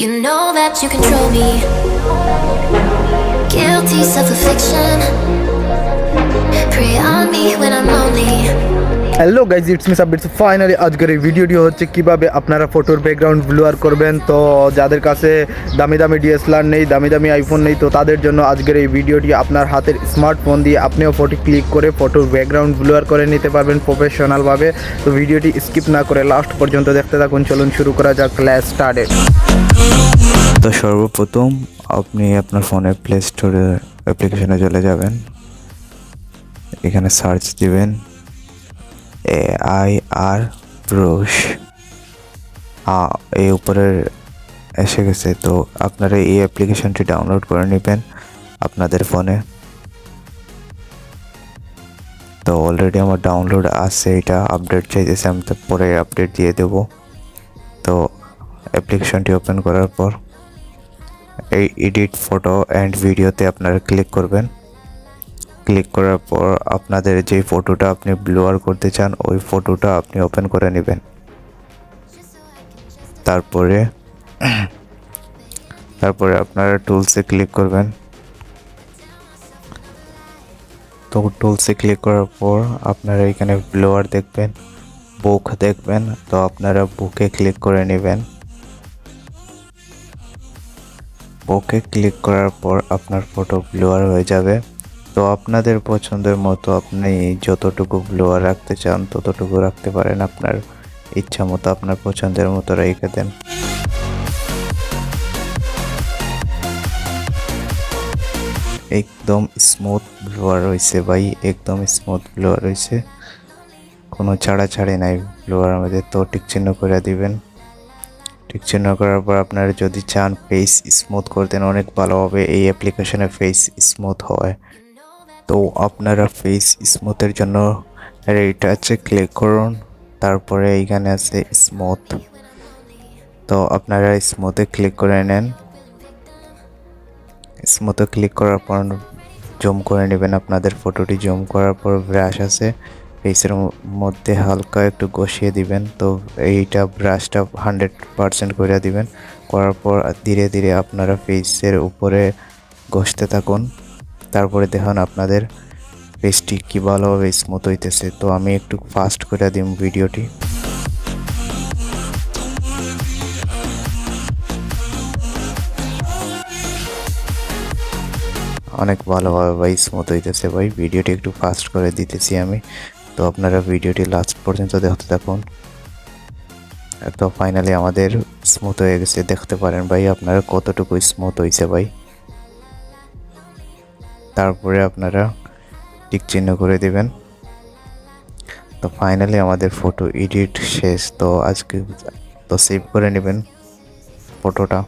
You know that you control me. Guilty self-affliction. Prey on me when I'm lonely. Hello guys, it's me Sabbir. Finally আজকের এই ভিডিওটি হচ্ছে কিভাবে আপনারা ফটোর ব্যাকগ্রাউন্ড ব্লুয়ার করবেন। তো যাদের কাছে দামি দামি ডিএসএলআর নেই, দামি দামি আইফোন নেই, তো তাদের জন্য আজকের এই ভিডিওটি আপনার হাতের স্মার্টফোন দিয়ে আপনিও ফটো ক্লিক করে ফটোর ব্যাকগ্রাউন্ড ব্লুয়ার করে নিতে পারবেন প্রফেশনালভাবে। তো ভিডিওটি স্কিপ না করে লাস্ট পর্যন্ত দেখতে থাকুন। চলুন শুরু করা যাক। Class started. তো সর্বপ্রথম আপনি আপনার ফোনে প্লে স্টোরে অ্যাপ্লিকেশনে চলে যাবেন, এখানে সার্চ দিবেন AIR ব্রুশ। এই উপরে এসে গেছে। তো আপনারা এই অ্যাপ্লিকেশনটি ডাউনলোড করে নেবেন আপনাদের ফোনে। তো অলরেডি আমার ডাউনলোড আছে, এটা আপডেট চাইতেছে, আমি তো পরে আপডেট দিয়ে দেব। তো অ্যাপ্লিকেশনটি ওপেন করার পর এই এডিট ফটো অ্যান্ড ভিডিওতে আপনারা ক্লিক করবেন। ক্লিক করার পর আপনাদের যে ফটোটা আপনি ব্লার করতে চান ওই ফটোটা আপনি ওপেন করে নেবেন। তারপরে আপনারা টুলসে ক্লিক করবেন। তো টুলসে ক্লিক করার পর আপনারা এখানে ব্লার দেখবেন, বুক দেখবেন। তো আপনারা বুকে ক্লিক করে নেবেন। বুকে ক্লিক করার পর আপনার ফটো ব্লার হয়ে যাবে। তো আপনাদের পছন্দের মতো আপনি যতটুকু ব্লার রাখতে চান ততটুকু রাখতে পারেন, আপনার ইচ্ছা মতো আপনার পছন্দের মতো রেখে দেন। একদম স্মুথ ব্লার হয়েছে ভাই, একদম স্মুথ ব্লার হয়েছে, কোনো ছাড়াছাড়ি নাই ব্লারের মধ্যে। তো টিক চিহ্ন করে দিবেন। টিক চিহ্ন করার পর আপনারা যদি চান ফেস স্মুথ করতেন অনেক ভালো হবে, এই অ্যাপ্লিকেশনে ফেস স্মুথ হয়। তো আপনারা ফেস স্মুথের জন্য এইটা আছে ক্লিক করুন, তারপরে এইখানে আছে স্মুথ। তো আপনারা স্মুথে ক্লিক করে নেন। স্মুথে ক্লিক করার পর জুম করে নেবেন আপনাদের ফটোটি। জুম করার পর ব্রাশ আছে, ফেসের মধ্যে হালকা একটু ঘষিয়ে দিবেন। তো এইটা ব্রাশটা 100% করে দিবেন। করার পর ধীরে ধীরে আপনারা ফেসের উপরে ঘষতে থাকুন। তারপরে দেখুন আপনাদের ফেসটি কি ভালোভাবে স্মুথ হইতেছে। তো আমি একটু ফাস্ট করে দিই ভিডিওটি। অনেক ভালোভাবে ভাই স্মুথ হইতেছে ভাই, ভিডিওটি একটু ফাস্ট করে দিতেছি আমি। তো আপনারা ভিডিওটি লাস্ট পর্যন্ত দেখতে থাকুন। তো ফাইনালি আমাদের স্মুথ হয়ে গেছে, দেখতে পারেন ভাই আপনারা কতটুকু স্মুথ হয়েছে ভাই। তারপরে আপনারা টিক চিহ্ন করে দিবেন। তো ফাইনালি আমাদের ফটো এডিট শেষ। তো আজকে তো সেভ করে নেবেন ফটোটা।